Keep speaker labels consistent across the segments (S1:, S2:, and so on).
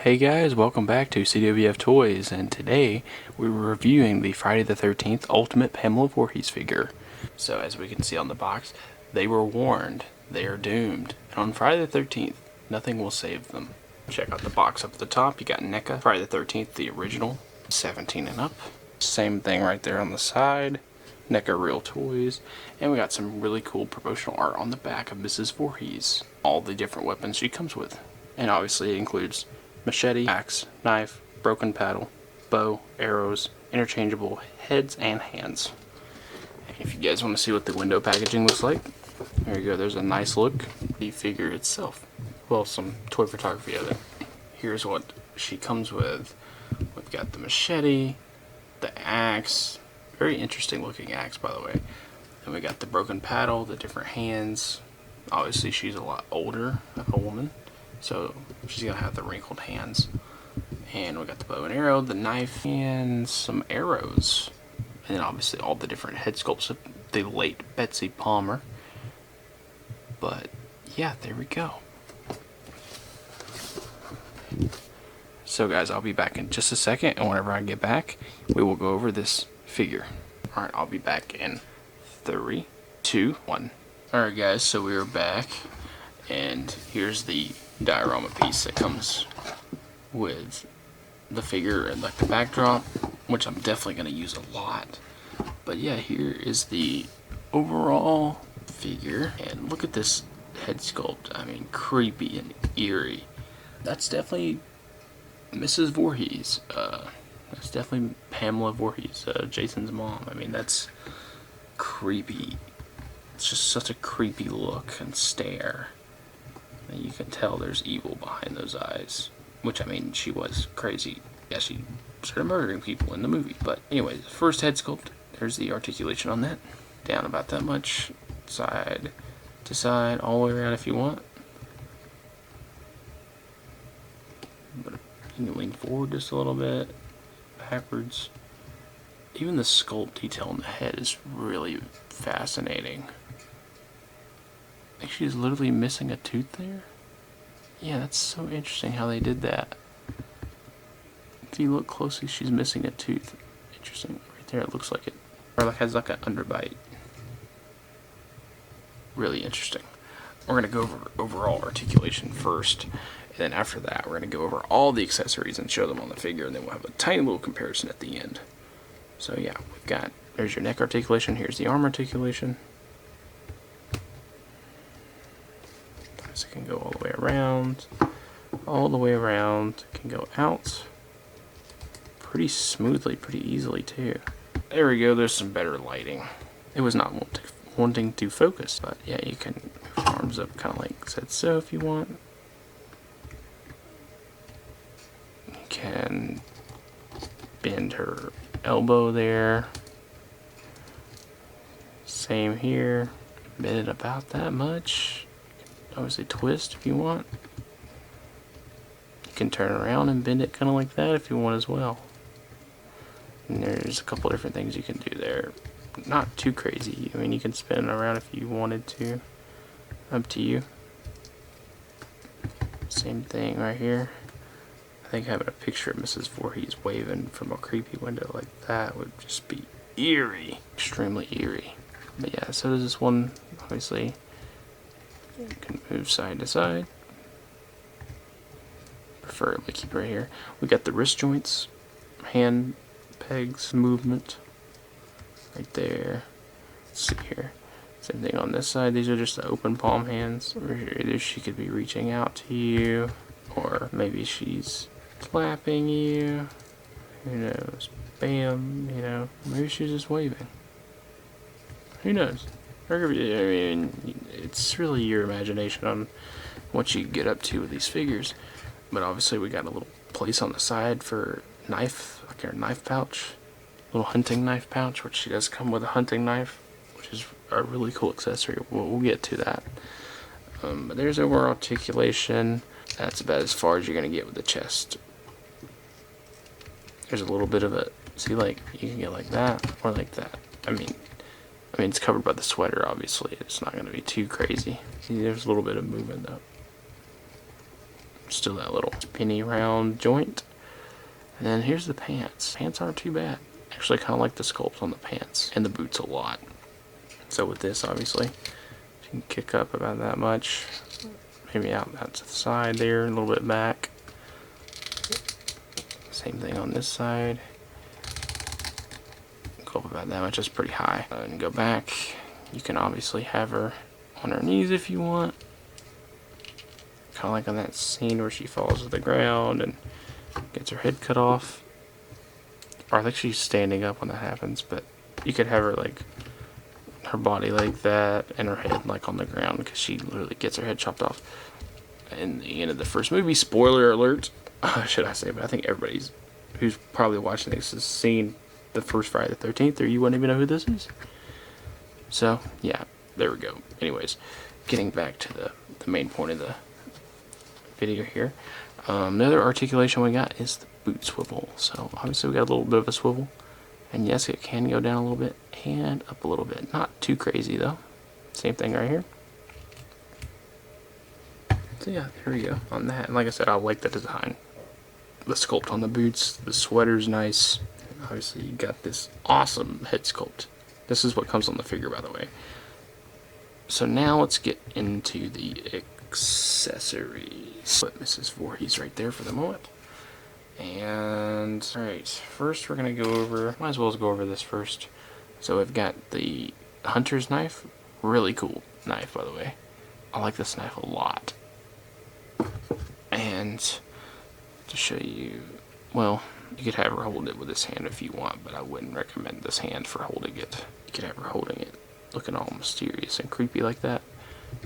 S1: Hey guys, welcome back to CWF Toys, and today we're reviewing the Friday the 13th Ultimate Pamela Voorhees figure. So as we can see on the box, they were warned, they are doomed, and on Friday the 13th, nothing will save them. Check out the box up at the top. You got NECA, Friday the 13th, the original, 17 and up. Same thing right there on the side, NECA Real Toys, and we got some really cool promotional art on the back of Mrs. Voorhees. All the different weapons she comes with, and obviously it includes machete, axe, knife, broken paddle, bow, arrows, interchangeable heads and hands. And if you guys want to see what the window packaging looks like, there you go. There's a nice look. The figure itself, well, some toy photography of it. Here's what she comes with. We've got the machete, the axe, very interesting looking axe by the way. And we got the broken paddle, the different hands. Obviously she's a lot older, a woman, so she's gonna have the wrinkled hands. And we got the bow and arrow, the knife, and some arrows. And then obviously all the different head sculpts of the late Betsy Palmer. But yeah, there we go. So guys, I'll be back in just a second, and whenever I get back, we will go over this figure. Alright, I'll be back in 3, 2, 1. Alright guys, so we are back, and here's the diorama piece that comes with the figure and like the backdrop, which I'm definitely going to use a lot. But yeah, here is the overall figure, and look at this head sculpt. I mean, creepy and eerie. That's definitely Mrs. Voorhees. That's definitely Pamela Voorhees, Jason's mom. I mean, that's creepy. It's just such a creepy look and stare. And you can tell there's evil behind those eyes. Which, I mean, she was crazy. Yeah, she started murdering people in the movie. But anyways, first head sculpt. There's the articulation on that. Down about that much. Side to side, all the way around if you want. But you can lean forward just a little bit. Backwards. Even the sculpt detail on the head is really fascinating. Like she's literally missing a tooth there. Yeah, that's so interesting how they did that. If you look closely, she's missing a tooth. Interesting. Right there, it looks like it. Or like has like an underbite. Really interesting. We're going to go over overall articulation first. And then after that, we're going to go over all the accessories and show them on the figure. And then we'll have a tiny little comparison at the end. So yeah, we've got, there's your neck articulation. Here's the arm articulation. So it can go all the way around, it can go out pretty smoothly, pretty easily too. There we go, there's some better lighting. It was not wanting to focus, but yeah, you can move your arms up kind of like I said so if you want. You can bend her elbow there. Same here, bend it about that much. Obviously twist if you want. You can turn around and bend it kind of like that if you want as well. And there's a couple different things you can do there. Not too crazy. I mean, you can spin it around if you wanted to. Up to you. Same thing right here. I think having a picture of Mrs. Voorhees waving from a creepy window like that would just be eerie. Extremely eerie. But yeah, so there's this one, obviously. You can move side to side. Preferably keep right here. We got the wrist joints, hand pegs movement right there. Let's see here. Same thing on this side. These are just the open palm hands. Or either she could be reaching out to you, or maybe she's clapping you. Who knows? Bam. You know, maybe she's just waving. Who knows? I mean, it's really your imagination on what you get up to with these figures. But obviously we got a little place on the side for knife, like our knife pouch. Little hunting knife pouch, which she does come with a hunting knife, which is a really cool accessory. We'll get to that. But there's overall articulation. That's about as far as you're going to get with the chest. There's a little bit of a, see, like, you can get like that, or like that. I mean, it's covered by the sweater, obviously. It's not going to be too crazy. See, there's a little bit of movement, though. Still that little penny round joint. And then here's the pants. Pants aren't too bad. Actually, kind of like the sculpt on the pants and the boots a lot. So with this, obviously, you can kick up about that much. Maybe out to the side there, a little bit back. Same thing on this side. Go up about that much. That's pretty high. And go back. You can obviously have her on her knees if you want. Kind of like on that scene where she falls to the ground and gets her head cut off. Or I think she's standing up when that happens, but you could have her like her body like that and her head like on the ground because she literally gets her head chopped off. In the end of the first movie, spoiler alert, should I say, but I think everybody's who's probably watching this has seen the first Friday the 13th, or you wouldn't even know who this is. So, yeah, there we go. Anyways, getting back to the main point of the video here. Another articulation we got is the boot swivel. So, obviously we got a little bit of a swivel. And yes, it can go down a little bit and up a little bit. Not too crazy, though. Same thing right here. So yeah, there we go on that. And like I said, I like the design. The sculpt on the boots, the sweater's nice. Obviously, you got this awesome head sculpt. This is what comes on the figure, by the way. So now let's get into the accessories. Put Mrs. Voorhees right there for the moment. And alright, first we're gonna go over, might as well go over this first. So we've got the hunter's knife. Really cool knife, by the way. I like this knife a lot. And to show you, well, you could have her hold it with this hand if you want, but I wouldn't recommend this hand for holding it. You could have her holding it looking all mysterious and creepy like that,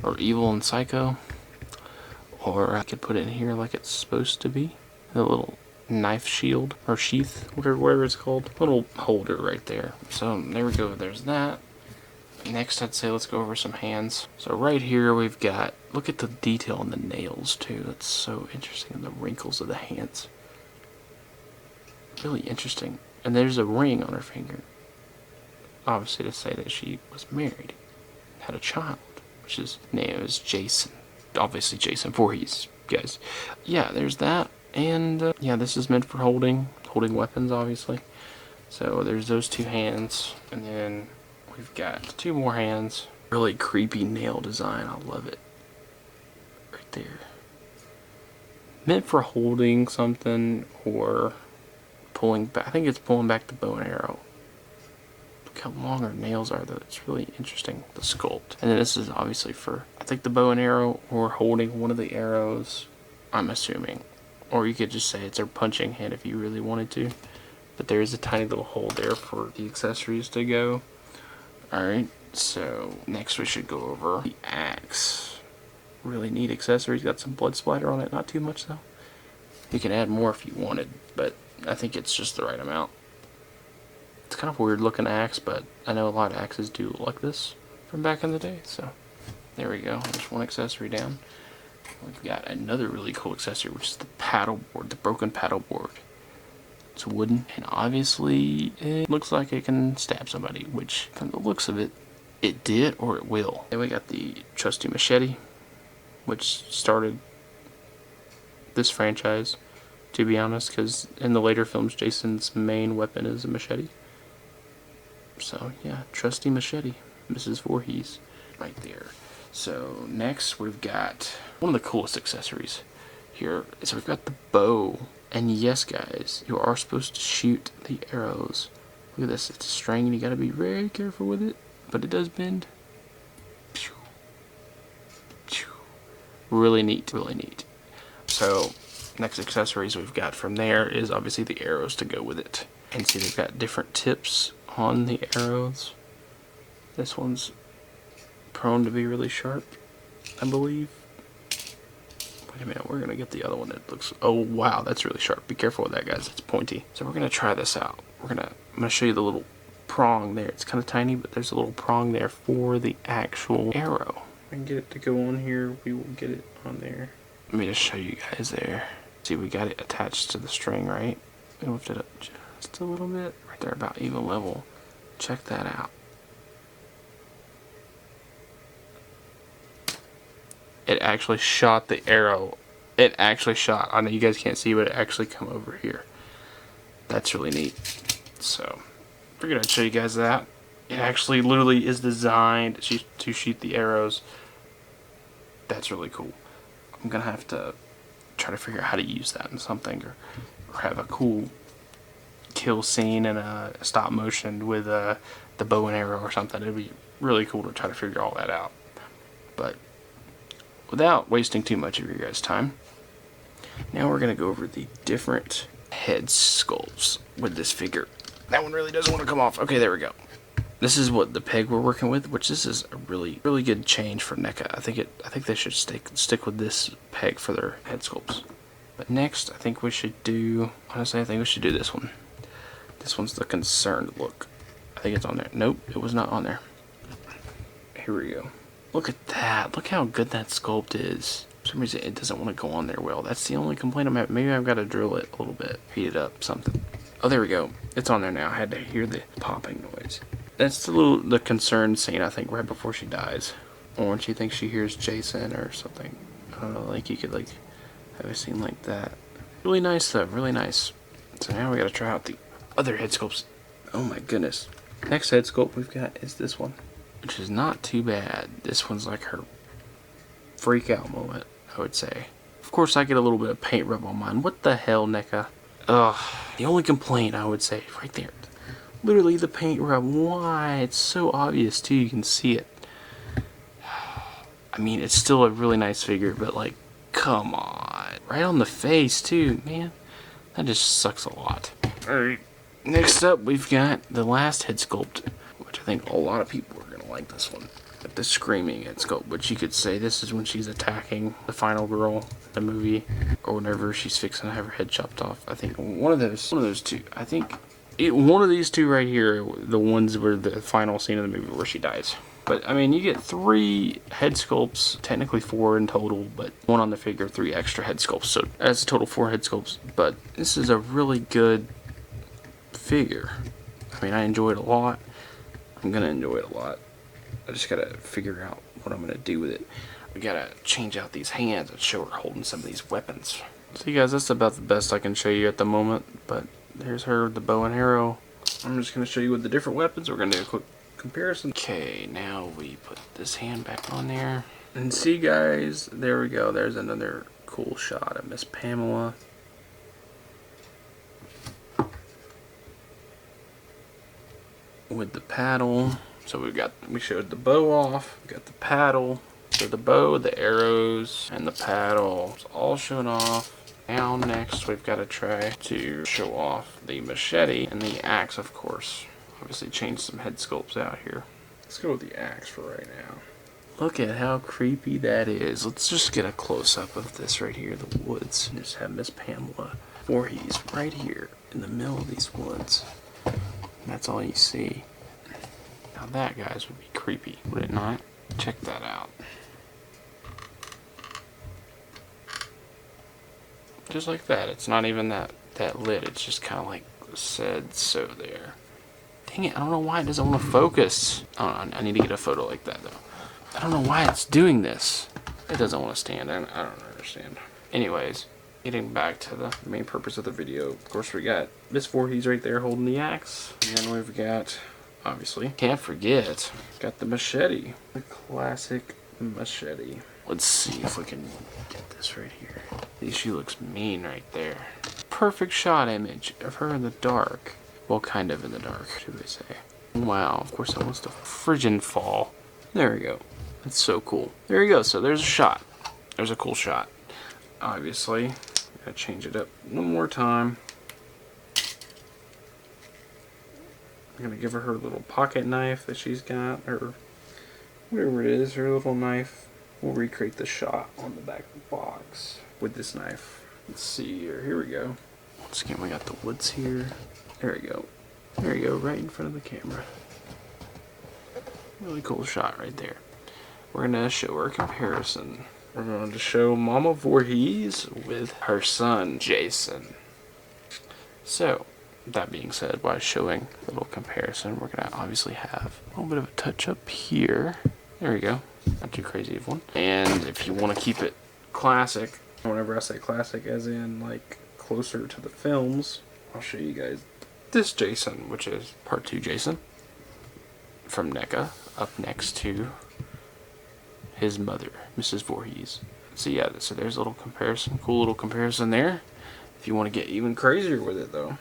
S1: or evil and psycho, or I could put it in here like it's supposed to be, a little knife shield or sheath, whatever it's called, little holder right there. So there we go, there's that. Next, I'd say let's go over some hands. So right here we've got, look at the detail on the nails too. That's so interesting. And the wrinkles of the hands. Really interesting. And there's a ring on her finger. Obviously to say that she was married, had a child, which his name is Jason. Obviously Jason Voorhees, guys. Yeah, there's that. And yeah, this is meant for holding weapons, obviously. So there's those two hands, and then we've got two more hands. Really creepy nail design. I love it. Right there. Meant for holding something or pulling back. I think it's pulling back the bow and arrow. Look how long her nails are, though. It's really interesting, the sculpt. And then this is obviously for, I think, the bow and arrow or holding one of the arrows, I'm assuming. Or you could just say it's her punching hand if you really wanted to. But there is a tiny little hole there for the accessories to go. Alright, so next we should go over the axe. Really neat accessories. Got some blood splatter on it, not too much though. You can add more if you wanted, but I think it's just the right amount. It's kind of a weird looking axe, but I know a lot of axes do look like this from back in the day, so there we go. There's one accessory down. We've got another really cool accessory, which is the paddle board, the broken paddle board. It's wooden, and obviously it looks like it can stab somebody, which from the looks of it, it did or it will. Then we got the trusty machete, which started this franchise, to be honest, because in the later films, Jason's main weapon is a machete. So yeah, trusty machete, Mrs. Voorhees, right there. So next we've got one of the coolest accessories here. So we've got the bow. And yes, guys, you are supposed to shoot the arrows. Look at this, it's a string and you gotta be very careful with it, but it does bend. Really neat, really neat. So, next accessories we've got from there is obviously the arrows to go with it. And see, they've got different tips on the arrows. This one's prone to be really sharp, I believe. Wait a minute, we're gonna get the other one that looks, oh wow, that's really sharp. Be careful with that, guys, it's pointy. So we're gonna try this out. I'm gonna show you the little prong there. It's kind of tiny, but there's a little prong there for the actual arrow. If I can get it to go on here, we will get it on there. Let me just show you guys there. See, we got it attached to the string, right? We lift it up just a little bit, right there, about even level. Check that out. It actually shot the arrow it actually shot. I know you guys can't see, but it actually come over here. That's really neat. So we're gonna show you guys that. It actually literally is designed to shoot the arrows. That's really cool. I'm gonna have to try to figure out how to use that in something, or have a cool kill scene in a stop motion with the bow and arrow or something. It'd be really cool to try to figure all that out. But without wasting too much of your guys' time, now we're gonna go over the different head sculpts with this figure. That one really doesn't want to come off. Okay, there we go. This is what the peg we're working with, which this is a really good change for NECA. I think they should stick with this peg for their head sculpts. But next, I think we should do. Honestly, I think we should do this one. This one's the concerned look. I think it's on there. Nope, it was not on there. Here we go. Look at that. Look how good that sculpt is. For some reason, it doesn't want to go on there well. That's the only complaint I'm having. Maybe I've got to drill it a little bit, heat it up, something. Oh, there we go. It's on there now. I had to hear the popping noise. That's the concerned scene, I think, right before she dies. Or when she thinks she hears Jason or something. I don't know, like you could like have a scene like that. Really nice though, really nice. So now we gotta try out the other head sculpts. Oh my goodness. Next head sculpt we've got is this one, which is not too bad. This one's like her freak out moment, I would say. Of course I get a little bit of paint rub on mine. What the hell, NECA? Ugh. The only complaint I would say right there. Literally the paint rub. Why? It's so obvious too, you can see it. I mean, it's still a really nice figure, but like, come on. Right on the face too, man. That just sucks a lot. Alright, next up we've got the last head sculpt, which I think a lot of people are gonna like this one. The screaming head sculpt, which you could say this is when she's attacking the final girl in the movie, or whenever she's fixing to have her head chopped off. I think one of those two. I think one of these two right here, the ones where the final scene of the movie where she dies. But I mean, you get 3 head sculpts, technically 4 in total, but 1 on the figure, 3 extra head sculpts. So that's a total 4 head sculpts. But this is a really good figure. I mean, I enjoy it a lot. I'm gonna enjoy it a lot. I just gotta figure out what I'm gonna do with it. We gotta change out these hands and show her holding some of these weapons. So you guys, that's about the best I can show you at the moment. But there's her with the bow and arrow. I'm just gonna show you with the different weapons. We're gonna do a quick comparison. Okay, now we put this hand back on there. And see guys, there we go. There's another cool shot of Miss Pamela. With the paddle. So we showed the bow off, we got the paddle. So the bow, the arrows, and the paddle, it's all shown off. Now next we've got to try to show off the machete and the axe, of course. Obviously change some head sculpts out here. Let's go with the axe for right now. Look at how creepy that is. Let's just get a close-up of this right here, the woods. And just have Miss Pamela Voorhees right here in the middle of these woods. And that's all you see. Now that, guys, would be creepy, would it not? Check that out. Just like that. It's not even that lit. It's just kind of like said so there. Dang it, I don't know why it doesn't want to focus. I need to get a photo like that, though. I don't know why it's doing this. It doesn't want to stand. I don't understand. Anyways, getting back to the main purpose of the video. Of course, we got Miss Voorhees right there holding the axe. And we've got, obviously, can't forget, got the machete. The classic machete. Let's see if we can get this right here. She looks mean right there. Perfect shot image of her in the dark. Well, kind of in the dark, should we say. Wow, of course that wants to friggin' fall. There we go. That's so cool. There you go, so there's a shot. There's a cool shot. Obviously, gotta change it up one more time. I'm gonna give her little pocket knife that she's got, or whatever it is, her little knife. We'll recreate the shot on the back of the box with this knife. Let's see here. Here we go. Once again, we got the woods here. There we go. There you go, right in front of the camera. Really cool shot right there. We're gonna show her a comparison. We're going to show Mama Voorhees with her son, Jason. So, that being said, while showing a little comparison, we're gonna obviously have a little bit of a touch up here. There we go. Not too crazy of one. And if you want to keep it classic, Whenever I say classic, as in like closer to the films, I'll show you guys this Jason, which is part 2 Jason from NECA, up next to his mother, Mrs. Voorhees. So yeah, so there's a little comparison, cool little comparison there. If you want to get even crazier with it though,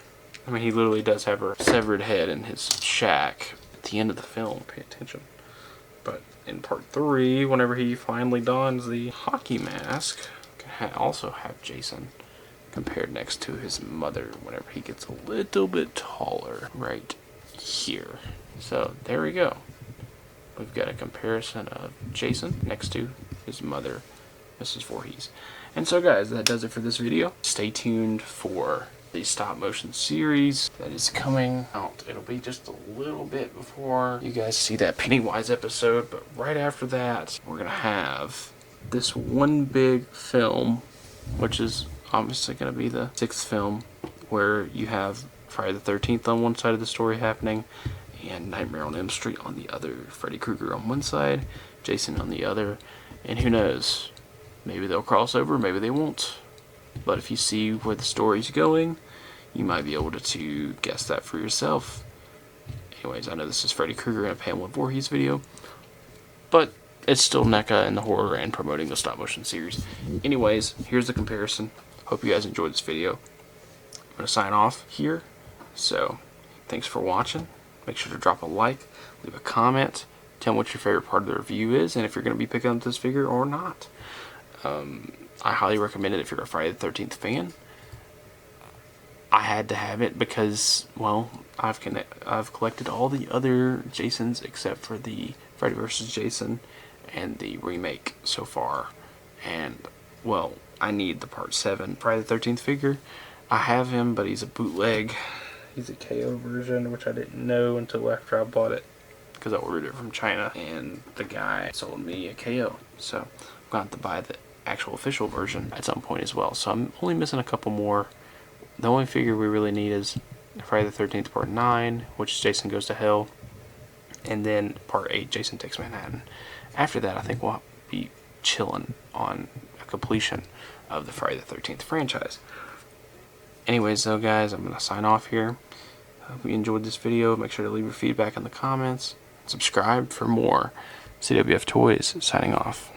S1: I mean, he literally does have her severed head in his shack at the end of the film, pay attention. But in part 3, whenever he finally dons the hockey mask, you can also have Jason compared next to his mother whenever he gets a little bit taller, right here. So there we go. We've got a comparison of Jason next to his mother, Mrs. Voorhees. And so guys, that does it for this video. Stay tuned for the stop motion series that is coming out. It'll be just a little bit before you guys see that Pennywise episode, but right after that, we're gonna have this one big film, which is obviously gonna be the 6th film, where you have Friday the 13th on one side of the story happening, and Nightmare on Elm Street on the other. Freddy Krueger on one side, Jason on the other, and who knows, maybe they'll cross over, maybe they won't. But if you see where the story's going, you might be able to guess that for yourself. Anyways, I know this is Freddy Krueger in a Pamela Voorhees video, but it's still NECA and the horror and promoting the stop motion series. Anyways, here's the comparison. Hope you guys enjoyed this video. I'm going to sign off here. So, thanks for watching. Make sure to drop a like, leave a comment, tell me what your favorite part of the review is, and if you're going to be picking up this figure or not. I highly recommend it if you're a Friday the 13th fan. I had to have it because, well, I've collected all the other Jasons except for the Freddy vs. Jason and the remake so far. And, well, I need the part 7 Friday the 13th figure. I have him, but he's a bootleg. He's a KO version, which I didn't know until after I bought it, because I ordered it from China, and the guy sold me a KO. So I'm going to have to buy the actual official version at some point as well. So I'm only missing a couple more. The only figure we really need is Friday the 13th Part 9, which is Jason Goes to Hell, and then Part 8, Jason Takes Manhattan. After that, I think we'll be chilling on a completion of the Friday the 13th franchise. Anyways though guys, I'm going to sign off here. Hope you enjoyed this video. Make sure to leave your feedback in the comments. Subscribe for more. CWF Toys signing off.